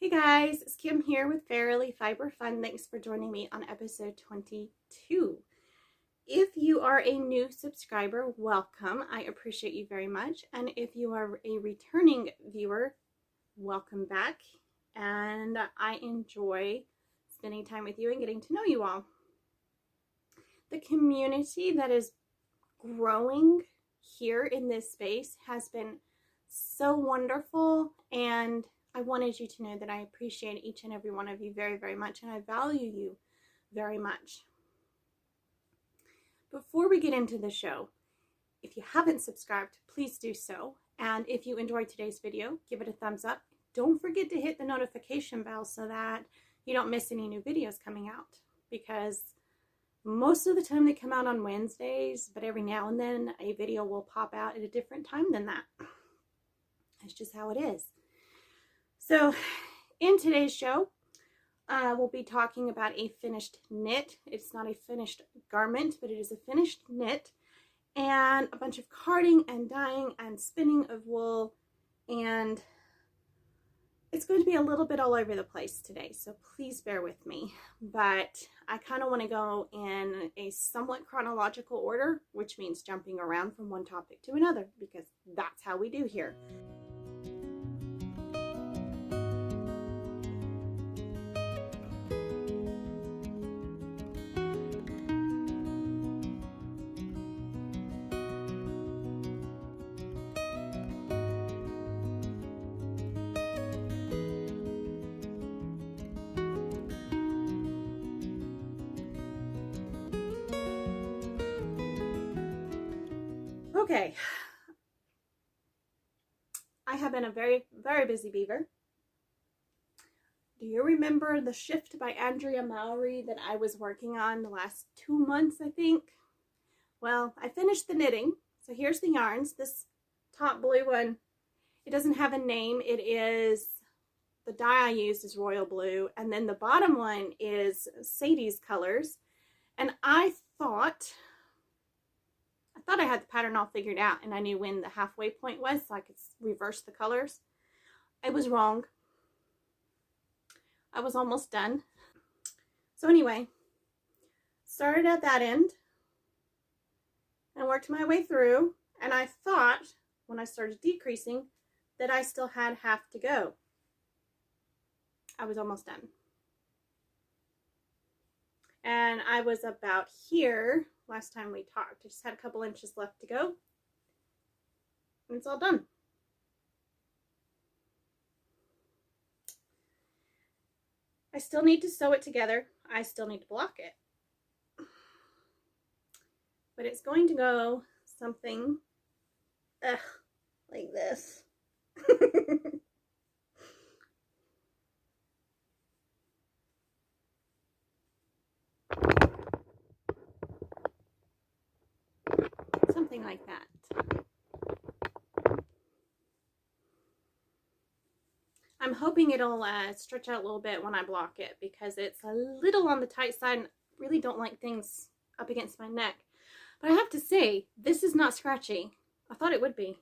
Hey guys, it's Kim here with Fairily Fiber Fun. Thanks for joining me on episode 22. If you are a new subscriber, welcome. I appreciate you very much. And if you are a returning viewer, welcome back. And I enjoy spending time with you and getting to know you all. The community that is growing here in this space has been so wonderful, and I wanted you to know that I appreciate each and every one of you very, very much, and I value you very much. Before we get into the show, if you haven't subscribed, please do so. And if you enjoyed today's video, give it a thumbs up. Don't forget to hit the notification bell so that you don't miss any new videos coming out, because most of the time they come out on Wednesdays, but every now and then a video will pop out at a different time than that. That's just how it is. So in today's show, we'll be talking about a finished knit. It's not a finished garment, but it is a finished knit, and a bunch of carding and dyeing and spinning of wool, and it's going to be a little bit all over the place today, so please bear with me. But I kind of want to go in a somewhat chronological order, which means jumping around from one topic to another, because that's how we do here. Okay, I have been a very, very busy beaver. Do you remember the shift by Andrea Mowry that I was working on the last 2 months, I think? Well, I finished the knitting. So here's the yarns. This top blue one, it doesn't have a name. It is, the dye I used is royal blue. And then the bottom one is Sadies colors. And I thought I had the pattern all figured out, and I knew when the halfway point was, so I could reverse the colors. I was wrong. I was almost done. So anyway, started at that end and worked my way through, and I thought when I started decreasing that I still had half to go. I was almost done. And I was about here last time we talked. I just had a couple inches left to go, and it's all done. I still need to sew it together. I still need to block it. But it's going to go something like this. Something like that. I'm hoping it'll stretch out a little bit when I block it, because it's a little on the tight side, and I really don't like things up against my neck. But I have to say, this is not scratchy. I thought it would be.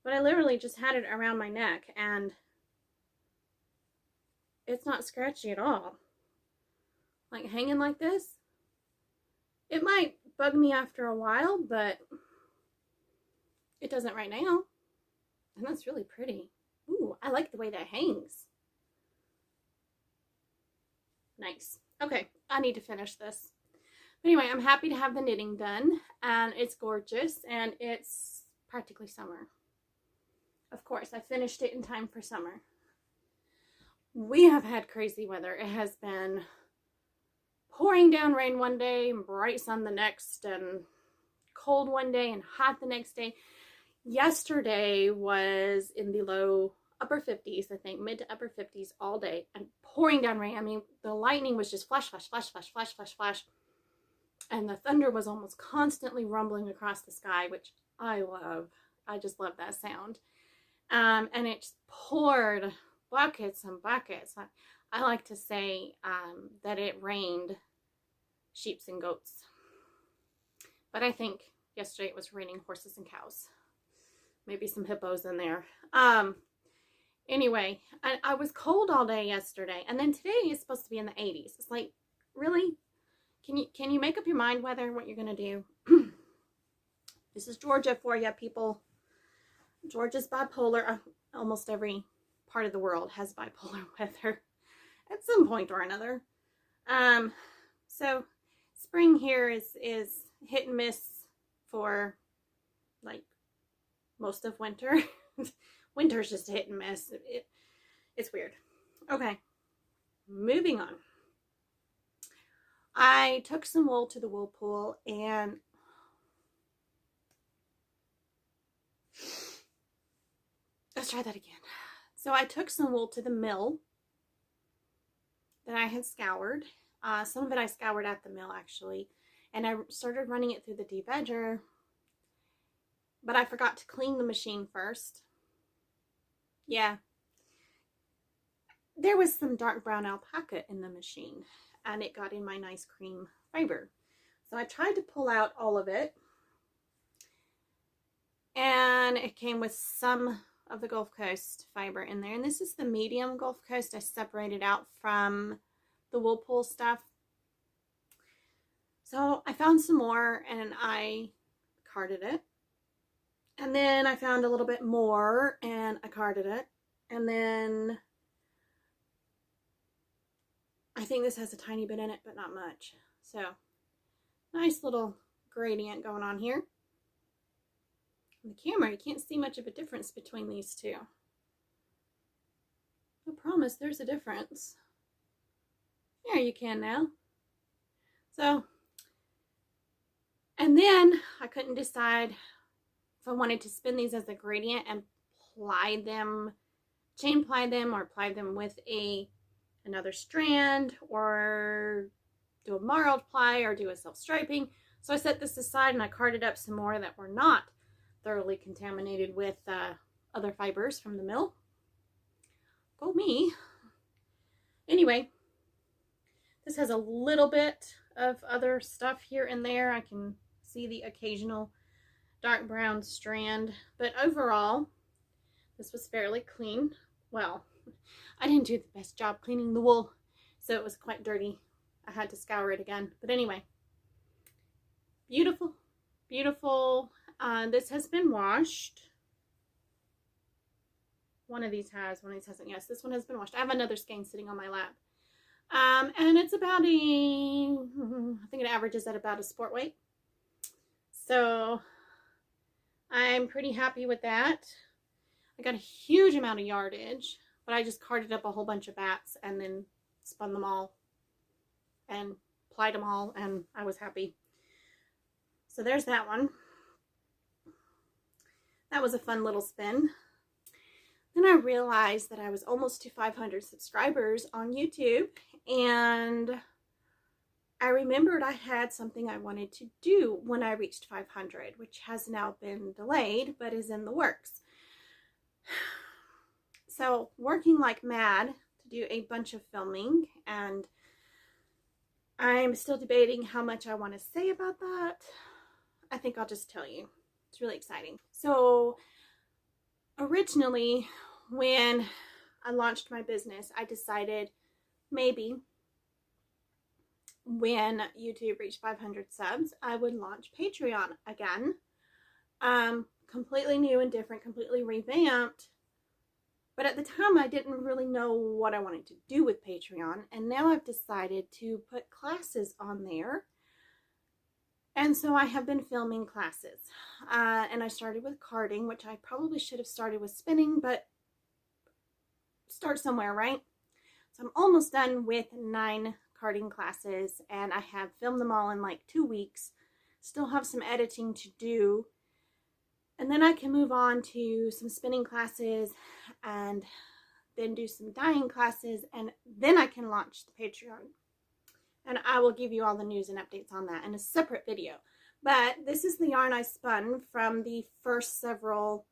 But I literally just had it around my neck, and it's not scratchy at all. Like hanging like this. It might bug me after a while, but it doesn't right now. And that's really pretty. Ooh, I like the way that hangs. Nice. Okay, I need to finish this. But anyway, I'm happy to have the knitting done, and it's gorgeous, and it's practically summer. Of course, I finished it in time for summer. We have had crazy weather. It has been pouring down rain one day and bright sun the next, and cold one day and hot the next day. Yesterday was in the upper 50s, I think, mid to upper 50s all day, and pouring down rain. I mean, the lightning was just flash, flash, flash, flash, flash, flash, flash. And the thunder was almost constantly rumbling across the sky, which I love. I just love that sound. And it just poured buckets and buckets. I like to say that it rained sheep and goats. But I think yesterday it was raining horses and cows. Maybe some hippos in there. Anyway, I was cold all day yesterday, and then today is supposed to be in the 80s. It's like, really? Can you make up your mind whether what you're gonna do? This is Georgia for you, people. Georgia's bipolar. Almost every part of the world has bipolar weather at some point or another. So spring here is hit and miss for like most of winter. Winter's just hit and miss. It's weird. Okay, moving on. I took some wool to the wool pool and let's try that again. So I took some wool to the mill that I had scoured. Some of it I scoured at the mill actually, and I started running it through the de-vedger, but I forgot to clean the machine first. Yeah, there was some dark brown alpaca in the machine, and it got in my nice cream fiber. So I tried to pull out all of it, and it came with some of the Gulf Coast fiber in there. And this is the medium Gulf Coast I separated out from the wool pool stuff. So I found some more and I carded it. And then I found a little bit more and I carded it. And then I think this has a tiny bit in it, but not much. So nice little gradient going on here. On the camera, you can't see much of a difference between these two. I promise there's a difference. There you can now. So, and then I couldn't decide if I wanted to spin these as a gradient and ply them, chain ply them, or apply them with another strand, or do a marled ply, or do a self-striping. So I set this aside and I carded up some more that were not thoroughly contaminated with other fibers from the mill. Go me. Anyway, this has a little bit of other stuff here and there. I can see the occasional dark brown strand, but overall, this was fairly clean. Well, I didn't do the best job cleaning the wool, so it was quite dirty. I had to scour it again. But anyway, beautiful, beautiful. This has been washed. One of these has, one of these hasn't. Yes, this one has been washed. I have another skein sitting on my lap. And it's about I think it averages at about a sport weight. So I'm pretty happy with that. I got a huge amount of yardage, but I just carded up a whole bunch of bats and then spun them all and plied them all, and I was happy. So there's that one. That was a fun little spin. Then I realized that I was almost to 500 subscribers on YouTube, and I remembered I had something I wanted to do when I reached 500, which has now been delayed, but is in the works. So working like mad to do a bunch of filming, and I'm still debating how much I want to say about that. I think I'll just tell you. It's really exciting. So originally, when I launched my business, I decided maybe when YouTube reached 500 subs, I would launch Patreon again. Completely new and different, completely revamped. But at the time, I didn't really know what I wanted to do with Patreon. And now I've decided to put classes on there. And so I have been filming classes. And I started with carding, which I probably should have started with spinning, but start somewhere, right? So I'm almost done with 9 carding classes, and I have filmed them all in like 2 weeks. Still have some editing to do. And then I can move on to some spinning classes and then do some dyeing classes, and then I can launch the Patreon. And I will give you all the news and updates on that in a separate video. But this is the yarn I spun from the first several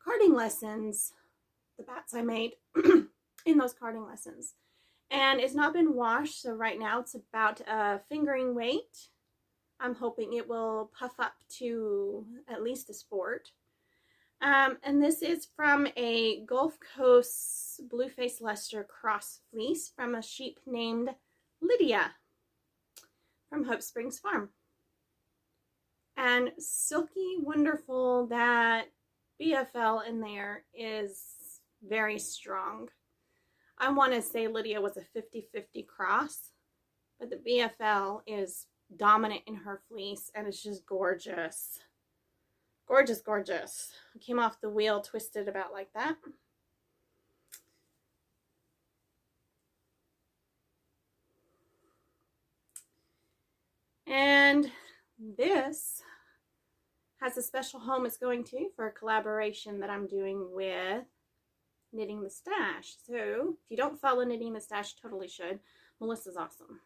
carding lessons, the bats I made in those carding lessons. And it's not been washed, so right now it's about a fingering weight. I'm hoping it will puff up to at least a sport. And this is from a Gulf Coast Blueface Leicester cross fleece from a sheep named Lydia from Hope Springs Farm. And silky wonderful, that BFL in there is very strong. I want to say Lydia was a 50-50 cross, but the BFL is dominant in her fleece, and it's just gorgeous. Gorgeous, gorgeous. It came off the wheel, twisted about like that. And this has a special home it's going to for a collaboration that I'm doing with Knitting the Stash. So if you don't follow Knitting the Stash, you totally should. Melissa's awesome.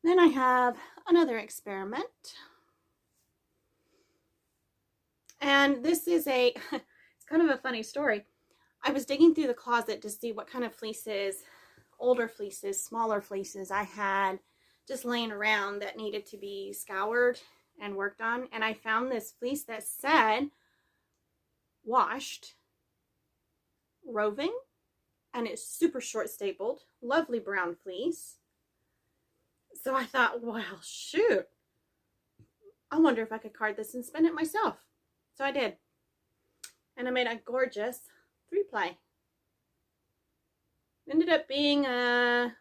Then I have another experiment. And this is a, it's kind of a funny story. I was digging through the closet to see what kind of fleeces, older fleeces, smaller fleeces I had just laying around that needed to be scoured and worked on. And I found this fleece that said washed, roving, and it's super short stapled, lovely brown fleece. So I thought, well, shoot, I wonder if I could card this and spin it myself. So I did. And I made a gorgeous 3-ply. Ended up being I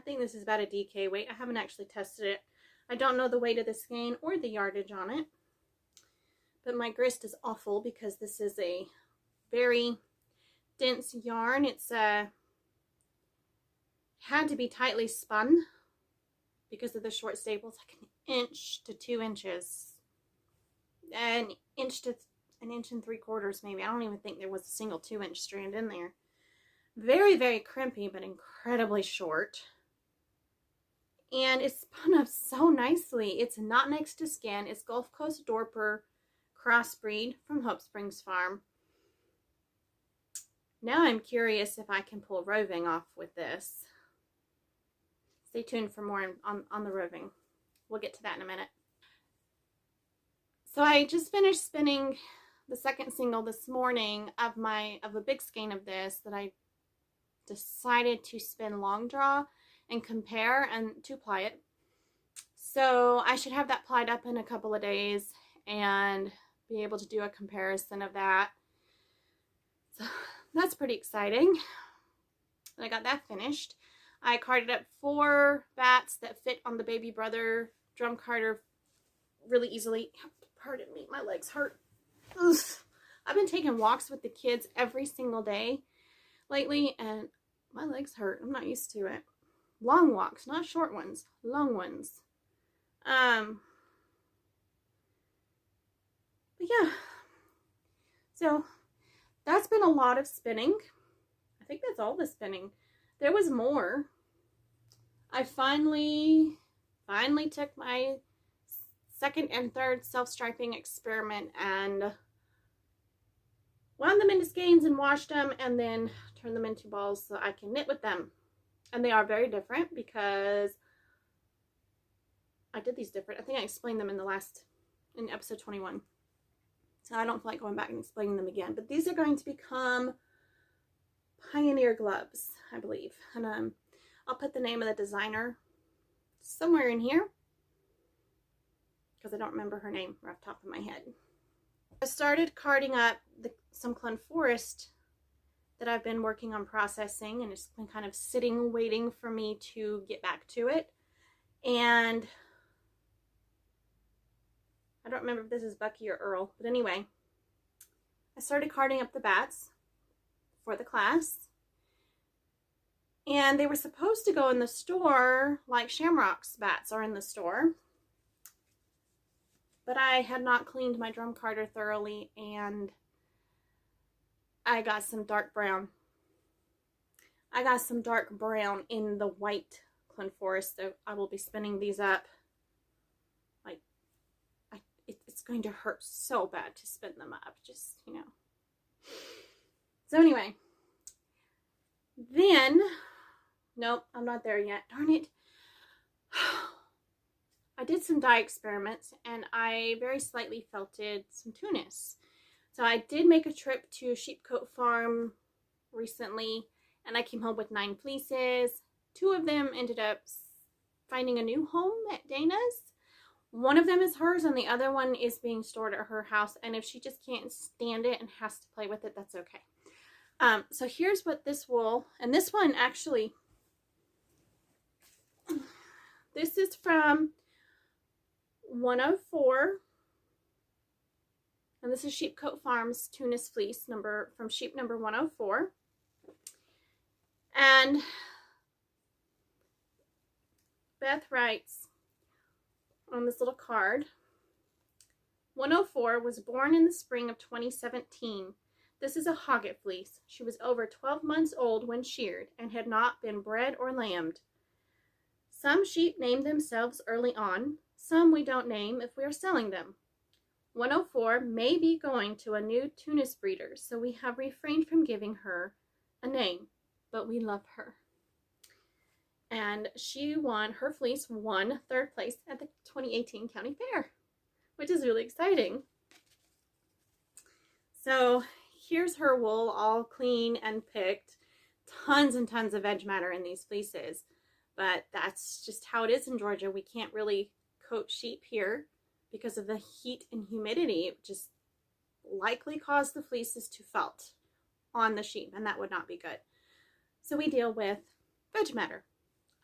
think this is about a DK weight. I haven't actually tested it. I don't know the weight of the skein or the yardage on it. But my grist is awful because this is a very dense yarn. It's had to be tightly spun because of the short staples, like an inch to 2 inches. An inch to an inch and 3/4 maybe. I don't even think there was a single 2-inch strand in there. Very, very crimpy, but incredibly short. And it's spun up so nicely. It's not next to skin. It's Gulf Coast Dorper crossbreed from Hope Springs Farm. Now I'm curious if I can pull roving off with this. Stay tuned for more on the roving. We'll get to that in a minute. So I just finished spinning the second single this morning of a big skein of this that I decided to spin long draw and compare and 2-ply it. So I should have that plied up in a couple of days and be able to do a comparison of that. So that's pretty exciting. And I got that finished. I carded up 4 bats that fit on the baby brother drum carder really easily. Pardon me, my legs hurt. Ugh. I've been taking walks with the kids every single day lately, and my legs hurt. I'm not used to it. Long walks, not short ones, long ones. But yeah, so that's been a lot of spinning. I think that's all the spinning. There was more. I finally took my second and third self-striping experiment and wound them into skeins and washed them and then turned them into balls so I can knit with them. And they are very different because I did these different. I think I explained them in episode 21. So I don't feel like going back and explaining them again. But these are going to become Pioneer gloves, I believe. And I'll put the name of the designer somewhere in here because I don't remember her name right off the top of my head. I started carding up some Clun Forest that I've been working on processing, and it's been kind of sitting waiting for me to get back to it. And I don't remember if this is Bucky or Earl, but anyway, I started carding up the bats for the class, and they were supposed to go in the store like Shamrock's bats are in the store, but I had not cleaned my drum carder thoroughly, and I got some dark brown. I got some dark brown in the white Clun Forest, so I will be spinning these up. Like, it's going to hurt so bad to spin them up, just, you know. So anyway, then, nope, I'm not there yet. Darn it. I did some dye experiments and I very slightly felted some Tunis. So I did make a trip to Sheep Cote Farm recently and I came home with 9 fleeces. 2 of them ended up finding a new home at Dana's. One of them is hers and the other one is being stored at her house, and if she just can't stand it and has to play with it, that's okay. So here's what this wool, and this one actually, this is from 104, and this is Sheep Cote Farm's Tunis fleece number from sheep number 104. And Beth writes on this little card, 104 was born in the spring of 2017. This is a hogget fleece. She was over 12 months old when sheared and had not been bred or lambed. Some sheep name themselves early on. Some we don't name if we are selling them. 104 may be going to a new Tunis breeder, so we have refrained from giving her a name, but we love her. And her fleece won 3rd place at the 2018 County Fair, which is really exciting. So here's her wool all clean and picked. Tons and tons of edge matter in these fleeces, but that's just how it is in Georgia. We can't really coat sheep here because of the heat and humidity. It just likely cause the fleeces to felt on the sheep, and that would not be good. So we deal with veg matter.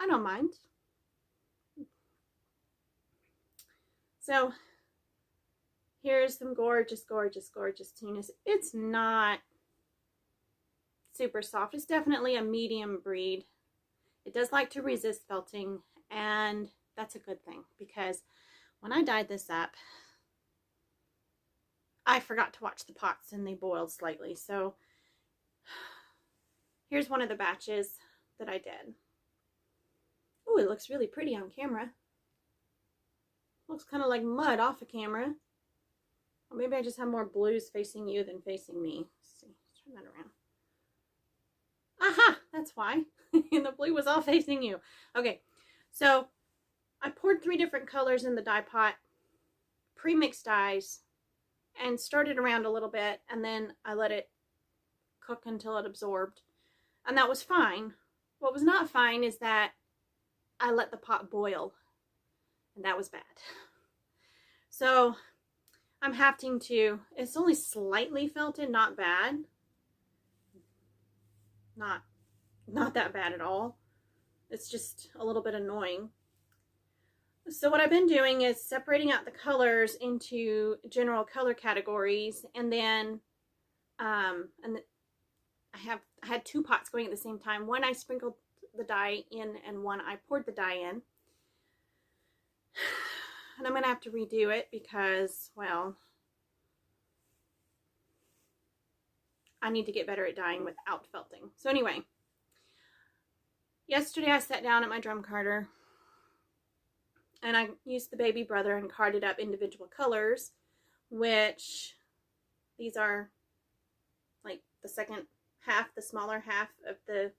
I don't mind. So here's some gorgeous, gorgeous, gorgeous Tunis. It's not super soft. It's definitely a medium breed. It does like to resist felting, and that's a good thing because when I dyed this up, I forgot to watch the pots and they boiled slightly. So here's one of the batches that I did. Oh, it looks really pretty on camera. Looks kind of like mud off of camera. Or maybe I just have more blues facing you than facing me. Let's see, let's turn that around. Aha, that's why. And the blue was all facing you. Okay, so I poured 3 different colors in the dye pot, pre-mixed dyes, and stirred it around a little bit, and then I let it cook until it absorbed. And that was fine. What was not fine is that I let the pot boil, and that was bad. So I'm having to, it's only slightly felted, not bad. Not that bad at all. It's just a little bit annoying. So what I've been doing is separating out the colors into general color categories, and then I had 2 pots going at the same time. One I sprinkled the dye in, and one I poured the dye in. And I'm gonna have to redo it because, well, I need to get better at dyeing without felting. So anyway, yesterday I sat down at my drum carder and I used the baby brother and carded up individual colors, which these are like the second half, the smaller half of the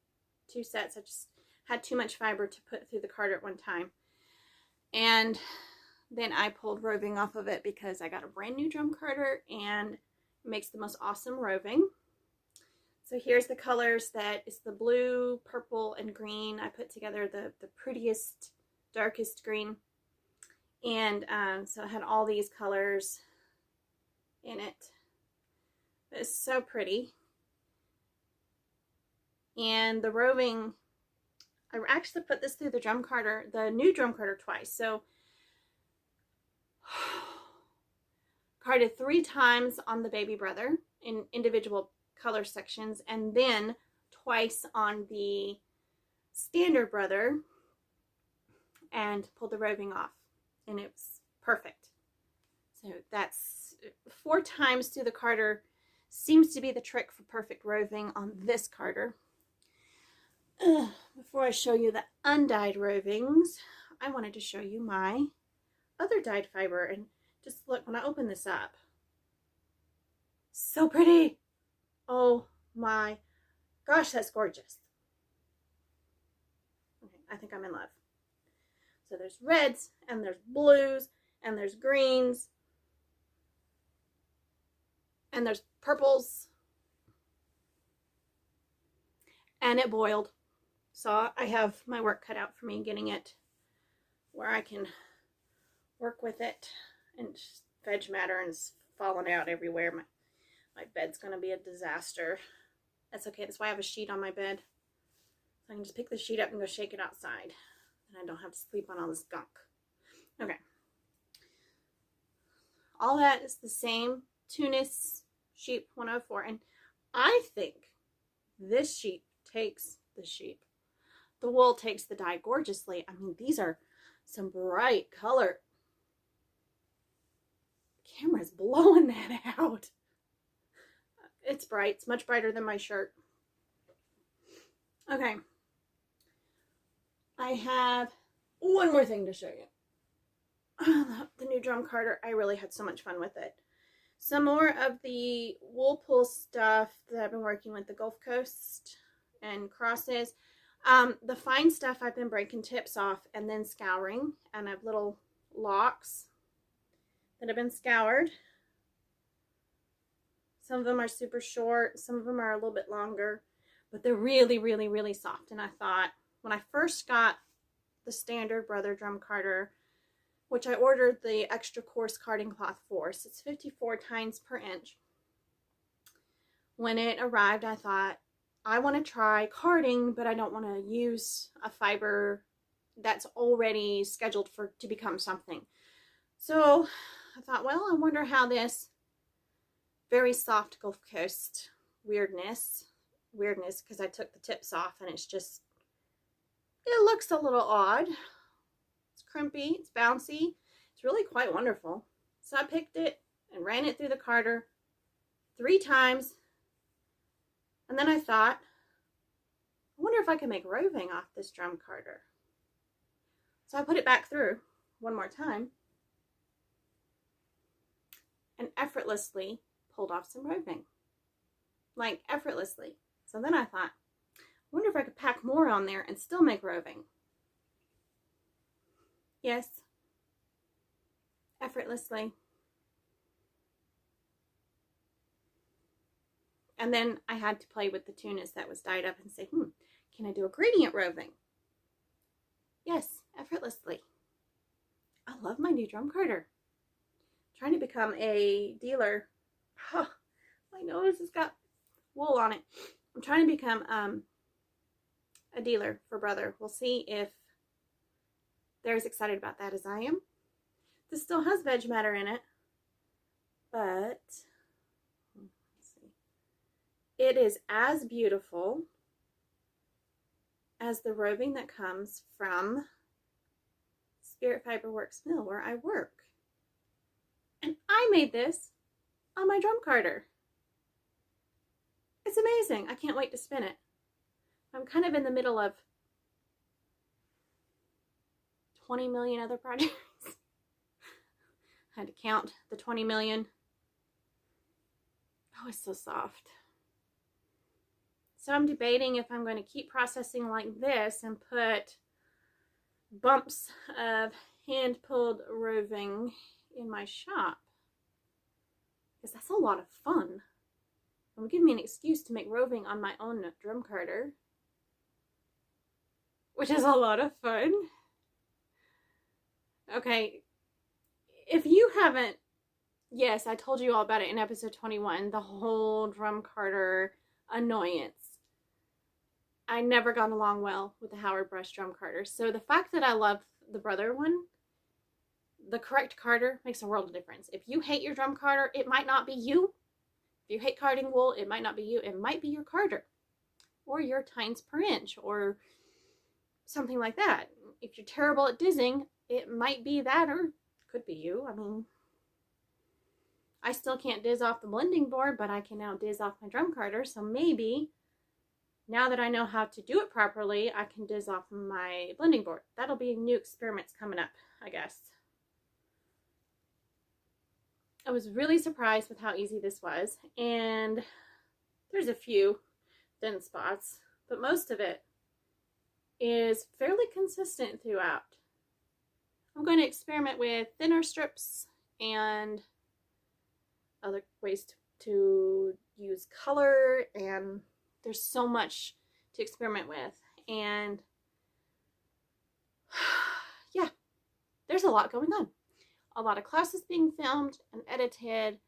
2 sets. I just had too much fiber to put through the carder at one time. And then I pulled roving off of it because I got a brand new drum carder and it makes the most awesome roving. So here's the colors. That is the blue, purple, and green. I put together the prettiest, darkest green. And so I had all these colors in it. It's so pretty. And the roving, I actually put this through the drum carder, the new drum carder, twice. So carded 3 times on the baby brother in individual color sections, and then twice on the standard brother and pulled the roving off, and it was perfect. So that's 4 times through the carder seems to be the trick for perfect roving on this carder. Before I show you the undyed rovings, I wanted to show you my other dyed fiber, and just look when I open this up. So pretty. Oh my gosh, that's gorgeous. Okay, I think I'm in love. So there's reds, and there's blues, and there's greens, and there's purples. And it boiled. So I have my work cut out for me getting it where I can work with it. And veg matter is falling out everywhere. My bed's going to be a disaster. That's okay. That's why I have a sheet on my bed. So I can just pick the sheet up and go shake it outside. And I don't have to sleep on all this gunk. Okay. All that is the same Tunis sheep 104. And I think this sheep takes the sheep. The wool takes the dye gorgeously. I mean, these are some bright color. The camera's blowing that out. It's bright. It's much brighter than my shirt. Okay. I have one more thing to show you. The new drum carder. I really had so much fun with it. Some more of the wool pull stuff that I've been working with, the Gulf Coast and crosses. The fine stuff I've been breaking tips off and then scouring. And I have little locks that have been scoured. Some of them are super short. Some of them are a little bit longer. But they're really, really, really soft. And I thought, when I first got the standard Brother drum carder, which I ordered the extra coarse carding cloth for, so it's 54 tines per inch. When it arrived, I thought, I want to try carding, but I don't want to use a fiber that's already scheduled to become something. So I thought, well, I wonder how this very soft Gulf Coast weirdness, because I took the tips off and it's just, it looks a little odd. It's crimpy, it's bouncy, it's really quite wonderful. So I picked it and ran it through the carder 3 times. And then I thought, I wonder if I can make roving off this drum carder. So I put it back through one more time and effortlessly pulled off some roving. Like effortlessly. So then I thought, I wonder if I could pack more on there and still make roving. Yes. Effortlessly. And then I had to play with the Tunis that was dyed up and say, can I do a gradient roving? Yes, effortlessly. I love my new drum carder. I'm trying to become a dealer. Oh, my nose has got wool on it. I'm trying to become a dealer for Brother. We'll see if they're as excited about that as I am. This still has veg matter in it, but let's see. It is as beautiful as the roving that comes from Spirit Fiber Works Mill where I work. And I made this on my drum carder. It's amazing. I can't wait to spin it. I'm kind of in the middle of 20 million other projects. I had to count the 20 million. Oh, it's so soft. So I'm debating if I'm going to keep processing like this and put bumps of hand-pulled roving in my shop. Because that's a lot of fun. It would give me an excuse to make roving on my own drum carder, which is a lot of fun. Okay, if you haven't, yes, I told you all about it in episode 21, the whole drum carder annoyance. I never got along well with the Howard brush drum carder. So the fact that I love the Brother one, the correct carder makes a world of difference. If you hate your drum carder, it might not be you. If you hate carding wool, it might not be you. It might be your carder or your tines per inch or something like that. If you're terrible at dizzing, it might be that or could be you. I mean, I still can't diz off the blending board, but I can now diz off my drum carder. So maybe now that I know how to do it properly, I can diz off my blending board. That'll be new experiments coming up, I guess. I was really surprised with how easy this was, and there's a few thin spots, but most of it is fairly consistent throughout. I'm going to experiment with thinner strips and other ways to use color, and there's so much to experiment with. And yeah, there's a lot going on. A lot of classes being filmed and edited,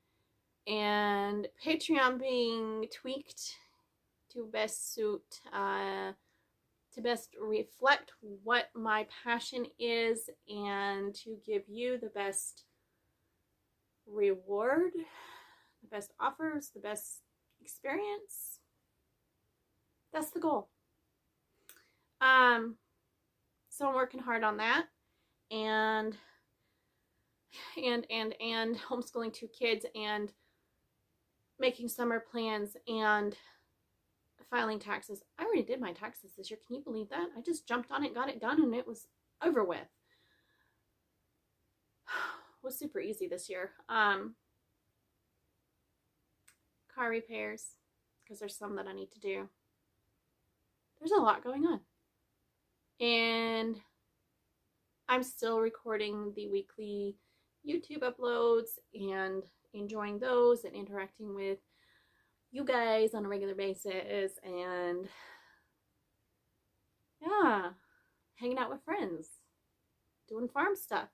and Patreon being tweaked to best suit, to best reflect what my passion is and to give you the best reward, the best offers, the best experience. That's the goal. So I'm working hard on that, and homeschooling 2 kids and making summer plans and filing taxes. I already did my taxes this year. Can you believe that? I just jumped on it, got it done, and it was over with. It was super easy this year. Car repairs, because there's some that I need to do. There's a lot going on. And I'm still recording the weekly YouTube uploads and enjoying those and interacting with you guys on a regular basis, and yeah, hanging out with friends, doing farm stuff.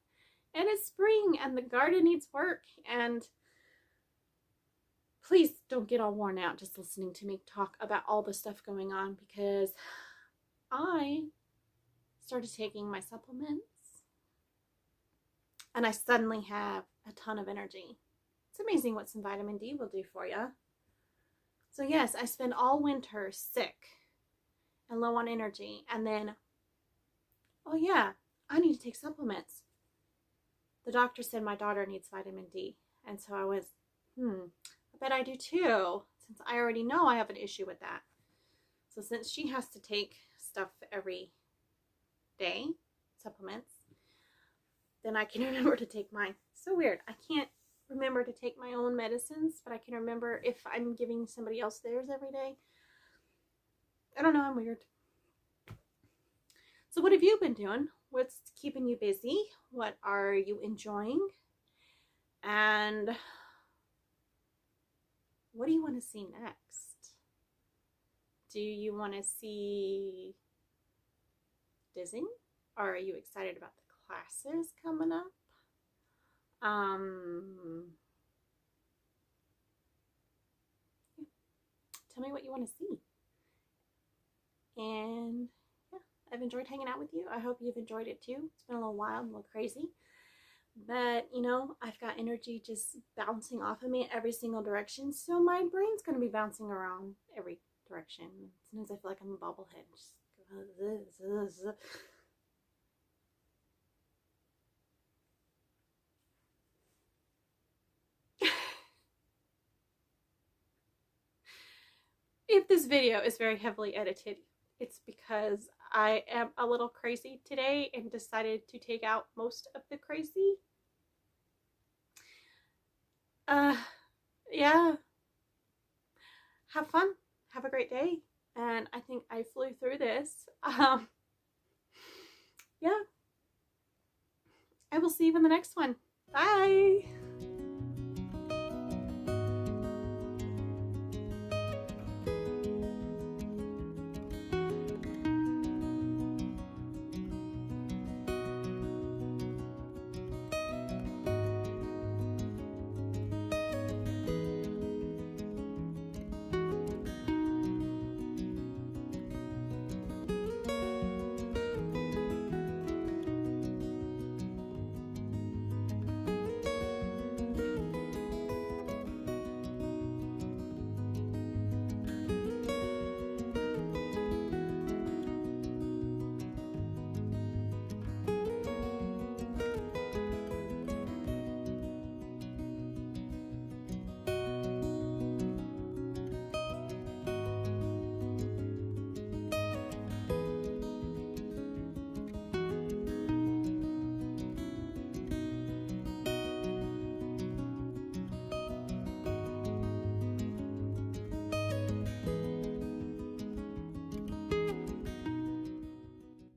And it's spring and the garden needs work, and please don't get all worn out just listening to me talk about all the stuff going on, because I started taking my supplements and I suddenly have a ton of energy. It's amazing what some vitamin D will do for you. So yes, I spend all winter sick and low on energy, and then, oh yeah, I need to take supplements. The doctor said my daughter needs vitamin D, and so I was, I bet I do too, since I already know I have an issue with that. So since she has to take stuff every day, supplements, then I can remember to take mine. So weird. I can't remember to take my own medicines, but I can remember if I'm giving somebody else theirs every day. I don't know, I'm weird. So what have you been doing? What's keeping you busy? What are you enjoying? And what do you want to see next? Do you want to see dizzing? Or are you excited about the classes coming up? Tell me what you want to see. And yeah, I've enjoyed hanging out with you. I hope you've enjoyed it too. It's been a little wild, a little crazy. But, you know, I've got energy just bouncing off of me in every single direction. So my brain's going to be bouncing around every direction. Sometimes I feel like I'm a bobblehead. Just go, If this video is very heavily edited, it's because I am a little crazy today and decided to take out most of the crazy. Yeah. Have fun. Have a great day. And I think I flew through this. Yeah. I will see you in the next one. Bye.